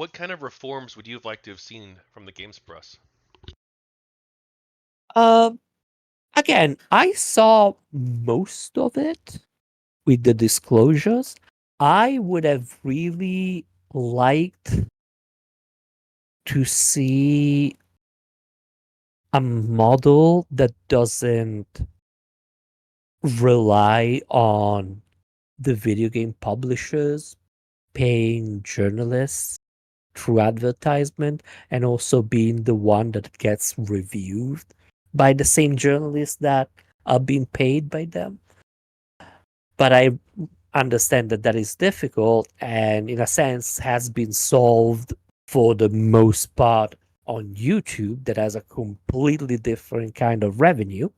What kind of reforms would you have liked to have seen from the games press? Um, Again, I saw most of it with the disclosures. I would have really liked to see a model that doesn't rely on the video game publishers paying journalists through advertisement and also being the one that gets reviewed by the same journalists that are being paid by them. But I understand that that is difficult and, in a sense, has been solved for the most part on YouTube, that has a completely different kind of revenue.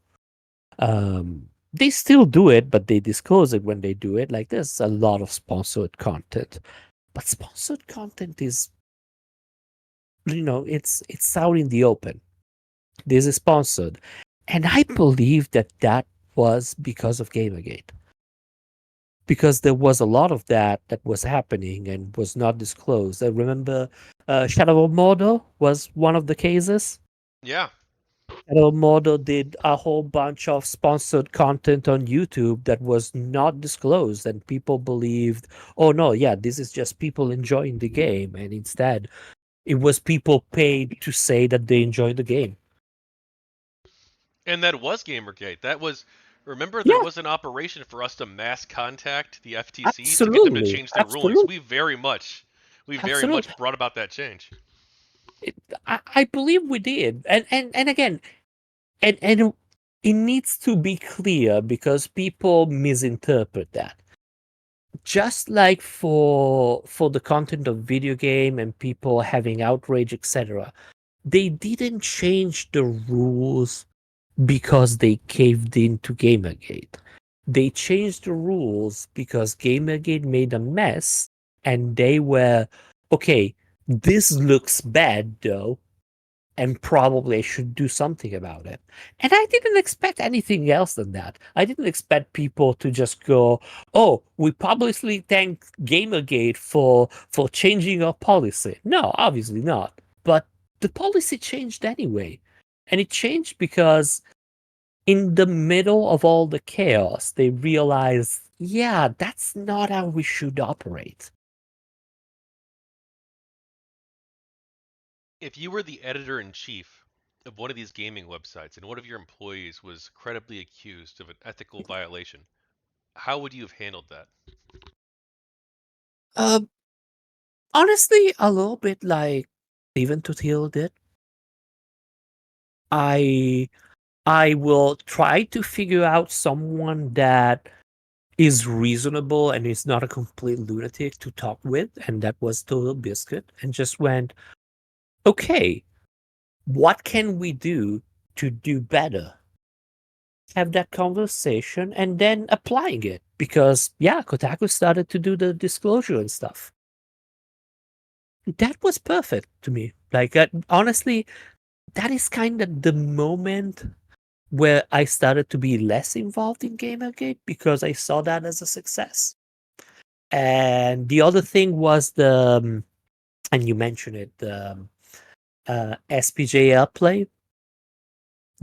They still do it, but they disclose it when they do it. Like, there's a lot of sponsored content, but sponsored content is, it's out in the open. This is sponsored, and I believe that that was because of Gamergate, because there was a lot of that was happening and was not disclosed. I remember Shadow of Mordor was one of the cases. Yeah. Shadow of Mordor did a whole bunch of sponsored content on YouTube that was not disclosed, and people believed, oh no, yeah, this is just people enjoying the game, and instead, it was people paid to say that they enjoy the game. And that was Gamergate. That was, remember, there Yeah, was an operation for us to mass contact the FTC to get them to absolutely, change their rulings. absolutely, We very much absolutely. brought about that change. I believe we did, and again, and it needs to be clear because people misinterpret that. Just like for the content of video game and people having outrage, etc., they didn't change the rules because they caved into Gamergate. They changed the rules because Gamergate made a mess, and they were, okay, this looks bad though, and probably I should do something about it. And I didn't expect anything else than that. I didn't expect people to just go, "Oh, we publicly thank Gamergate for changing our policy." No, obviously not. But the policy changed anyway. And it changed because in the middle of all the chaos, they realized, yeah, that's not how we should operate. If you were the editor in chief of one of these gaming websites and one of your employees was credibly accused of an ethical violation, how would you have handled that? Uh, Honestly, a little bit like Stephen Totilo did. I I will try to figure out someone that is reasonable and is not a complete lunatic to talk with, and that was TotalBiscuit, and just went, okay, what can we do to do better? Have that conversation and then applying it. Because yeah, Kotaku started to do the disclosure and stuff. That was perfect to me. Like, honestly, that is kind of the moment where I started to be less involved in Gamergate because I saw that as a success. And the other thing was and you mentioned it, the SPJ Airplay.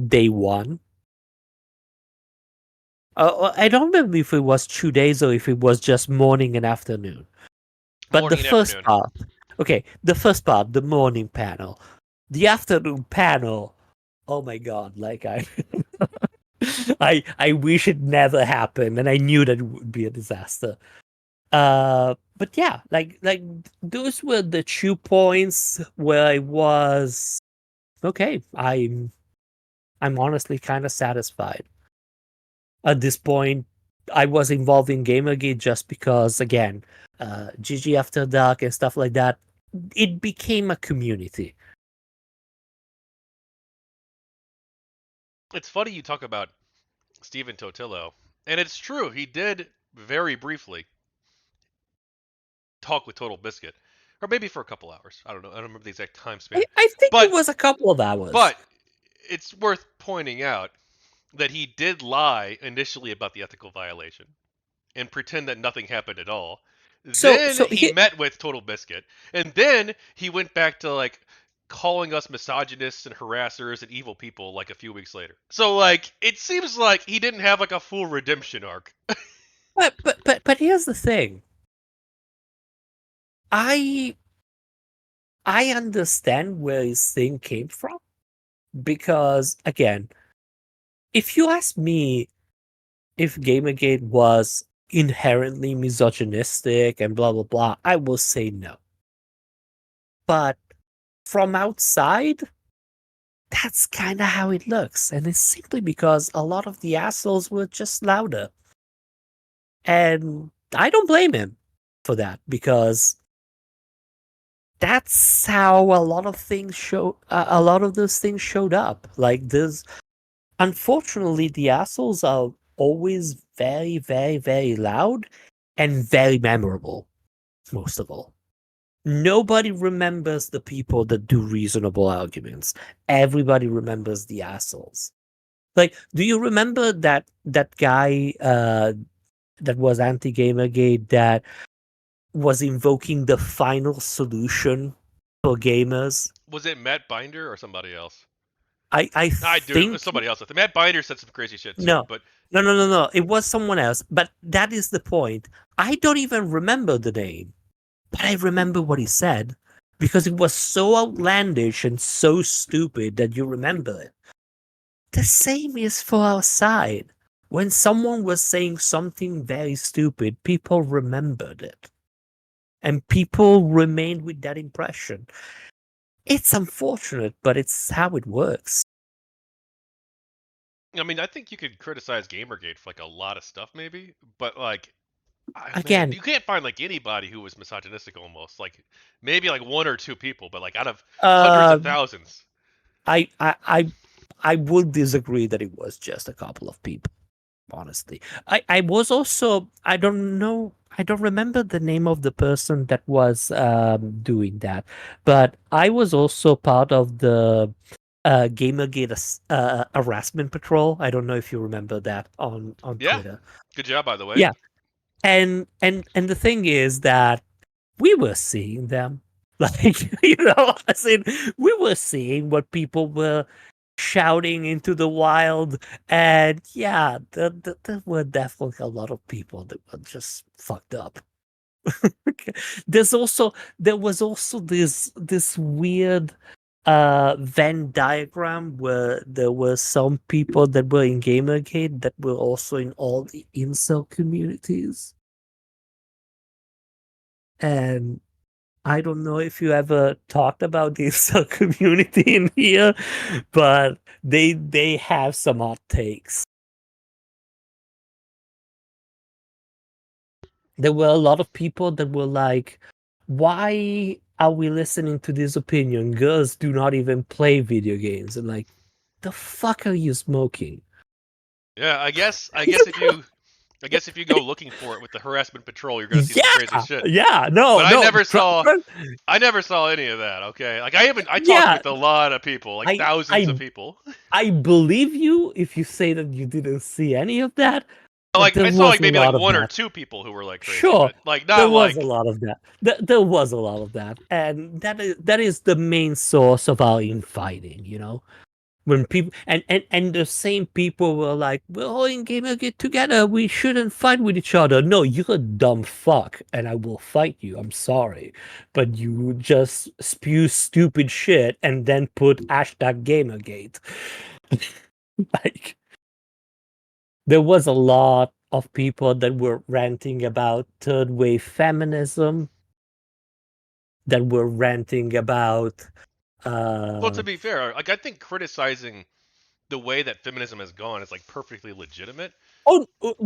Day one. I don't remember if it was 2 days or if it was just morning and afternoon. But the Morning and first afternoon. part, okay, the first part, the morning panel, the afternoon panel. Oh my god! Like, I wish it never happened, and I knew that it would be a disaster. But yeah, like those were the 2 points where I was okay. I'm honestly kind of satisfied at this point. I was involved in Gamergate just because, again, GG After Dark and stuff like that. It became a community. It's funny you talk about Stephen Totilo, and it's true, he did very briefly talk with Total Biscuit, or maybe for a couple hours. I don't remember the exact time span. I think it But was a couple of hours. but it's worth pointing out that he did lie initially about the ethical violation and pretend that nothing happened at all. Then So he here, met with TotalBiscuit, and then he went back to like calling us misogynists and harassers and evil people like a few weeks later. So like it seems like he didn't have like a full redemption arc. but here's the thing. I I understand where his thing came from because again, if you ask me if Gamergate was inherently misogynistic and blah blah blah, I will say no. But from outside, that's kind of how it looks, and it's simply because a lot of the assholes were just louder. And I don't blame him for that because that's how a lot of things a lot of those things showed up. Like this, unfortunately, the assholes are always very, very, very loud and very memorable. Most of all, nobody remembers the people that do reasonable arguments. Everybody remembers the assholes. Like, do you remember that guy that was anti Gamergate that was invoking the final solution for gamers? Was it Matt Binder or somebody else? I I do. It was think somebody else. Matt Binder said some crazy shit too, no. but No. It was someone else. But that is the point. I don't even remember the name, but I remember what he said because it was so outlandish and so stupid that you remember it. The same is for our side. When someone was saying something very stupid, people remembered it. And people remained with that impression. It's unfortunate, but it's how it works. I mean, I think you could criticize GamerGate for like a lot of stuff, maybe, but like, man, Again, you can't find like anybody who was misogynistic almost. Like maybe like one or two people, but like out of hundreds uh, of thousands. I, I, I, I would disagree that it was just a couple of people. Honestly, I was also, I don't know, I don't remember the name of the person that was doing that, but I was also part of the GamerGate Harassment Patrol. I don't know if you remember that on Yeah, Twitter. good job by the way. Yeah, and the thing is that we were seeing them, like as in we were seeing what people were shouting into the wild, and yeah, there were definitely a lot of people that were just fucked up. There's also there was also this weird Venn diagram where there were some people that were in Gamergate that were also in all the incel communities. And I don't know if you ever talked about the incel community in here, but they have some hot takes. There were a lot of people that were like, why are we listening to this opinion? Girls do not even play video games. And like, the fuck are you smoking? Yeah, I You guess if know? you if you go looking for it with the harassment patrol, you're gonna see some crazy Yeah, shit. yeah, But no, I never saw any of that. Okay, like I haven't. I talked yeah, with a lot of people, like I, thousands of I, people. I believe you if you say that you didn't see any of that, but Like there I saw was like a maybe like lot of one or that. two people who were like crazy, Sure, but like there not was a like lot of that. There was a lot of that, and that is the main source of our infighting. When people and the same people were like, "We're all in gamer get together. We shouldn't fight with each other." No, you're a dumb fuck, and I will fight you. I'm sorry, but you just spew stupid shit and then put hashtag Gamergate. Like there was a lot of people that were ranting about third wave feminism, that were ranting about well, to uh be fair, like I think criticizing the way that feminism has gone is like perfectly legitimate.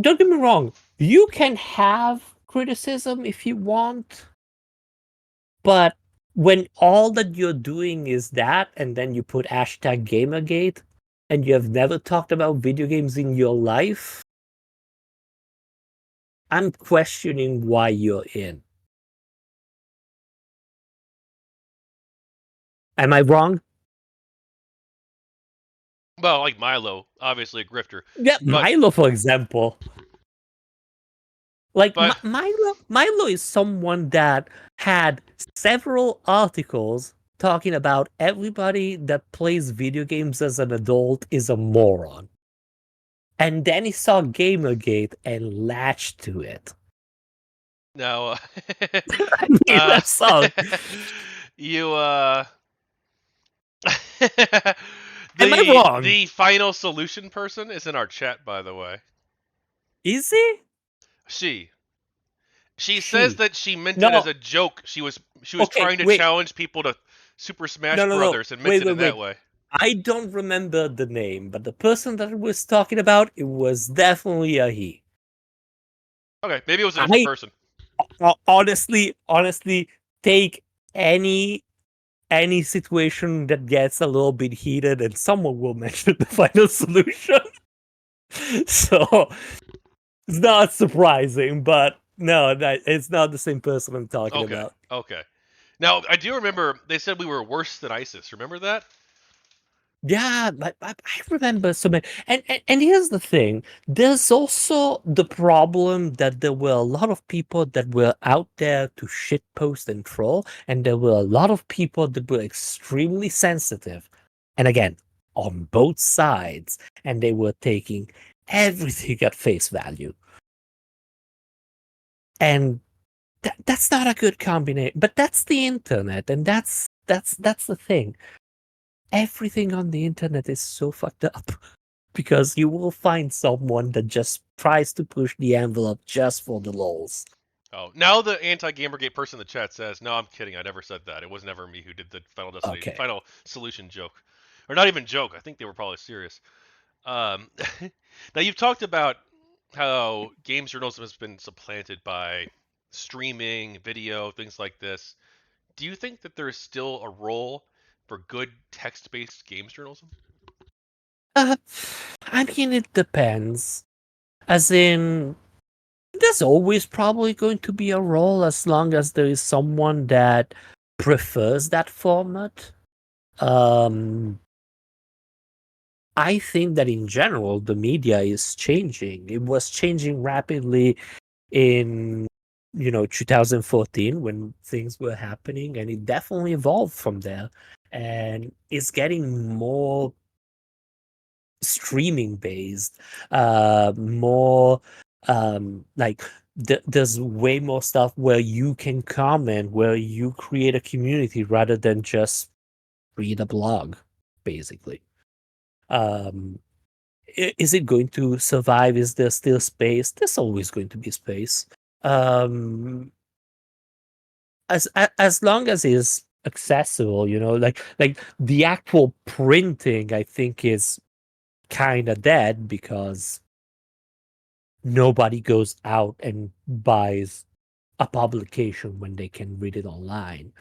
don't get me wrong, you can have criticism if you want, but when all that you're doing is that and then you put hashtag Gamergate and you have never talked about video games in your life, I'm questioning why you're in. Am I wrong? Well, like Milo, obviously a grifter, Yeah, but Milo, for example. Like But Milo is someone that had several articles talking about everybody that plays video games as an adult is a moron. And then he saw Gamergate and latched to it. now, I mean, uh, that's all. you Am I wrong? the final solution person is in our chat, by the way. Is he? She she says She. that she meant it as No. a joke. She was Okay, trying to wait. challenge people to Super Smash No, no, no. Brothers and meant Wait, it wait, in that wait. way. I don't remember the name, but the person that I was talking about, it was definitely a he. Okay, maybe it was a different I person. honestly take any situation that gets a little bit heated and someone will mention the final solution. So it's not surprising, but no, it's not the same person I'm talking Okay, about. okay. Now I do remember they said we were worse than ISIS. Remember that? Yeah, I remember so many. And here's the thing: there's also the problem that there were a lot of people that were out there to shitpost and troll, and there were a lot of people that were extremely sensitive. And again, on both sides, and they were taking everything at face value. And that's not a good combination. But that's the internet, and that's the thing. Everything on the internet is so fucked up. Because you will find someone that just tries to push the envelope just for the lols. Oh, now the anti-Gamergate person in the chat says, "No, I'm kidding. I never said that. It was never me who did the Okay. Final Solution joke, or not even joke. I think they were probably serious." Um, now you've talked about how games journalism has been supplanted by streaming, video, things like this. Do you think that there is still a role for good text-based games journalism? Uh, I mean, it depends. As in, there's always probably going to be a role as long as there is someone that prefers that format. Um, I think that in general, the media is changing. It was changing rapidly in 2014 when things were happening, and it definitely evolved from there, and it's getting more streaming based, more like there's way more stuff where you can comment, where you create a community rather than just read a blog, basically. um is it going to survive? Is there still space? There's always going to be space. um as long as it's accessible, like the actual printing, I think, is kind of dead because nobody goes out and buys a publication when they can read it online.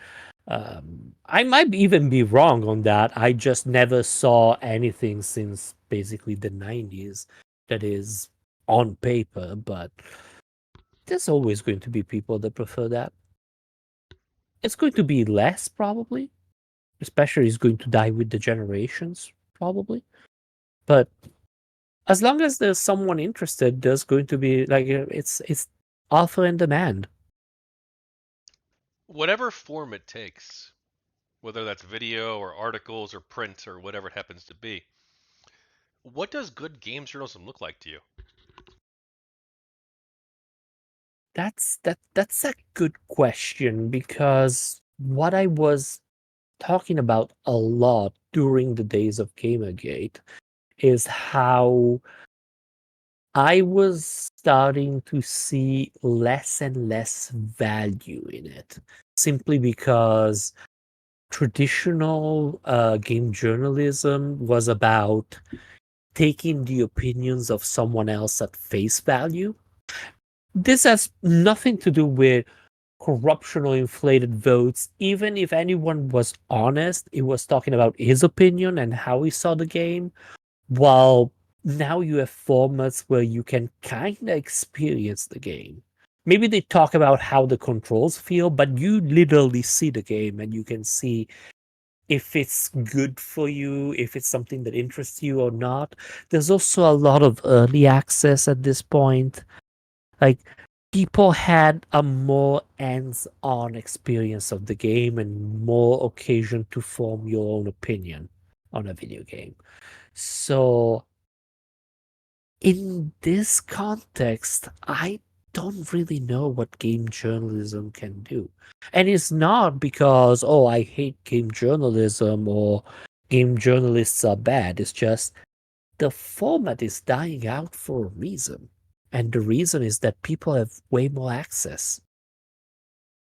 I might even be wrong on that. I just never saw anything since basically the 90s that is on paper, but there's always going to be people that prefer that. It's going to be less, probably, especially it's going to die with the generations, probably. But as long as there's someone interested, there's going to be like it's offer and demand. Whatever form it takes, whether that's video or articles or print or whatever it happens to be. What does good games journalism look like to you? That's a good question, because what I was talking about a lot during the days of Gamergate is how I was starting to see less and less value in it, simply because traditional game journalism was about taking the opinions of someone else at face value. This has nothing to do with corruption or inflated votes. Even if anyone was honest, it was talking about his opinion and how he saw the game. While now you have formats where you can kind of experience the game. Maybe they talk about how the controls feel, but you literally see the game and you can see if it's good for you, if it's something that interests you or not. There's also a lot of early access at this point. Like people had a more hands-on experience of the game and more occasion to form your own opinion on a video game. So in this context, I don't really know what game journalism can do. And it's not because, oh, I hate game journalism or game journalists are bad. It's just the format is dying out for a reason. And the reason is that people have way more access.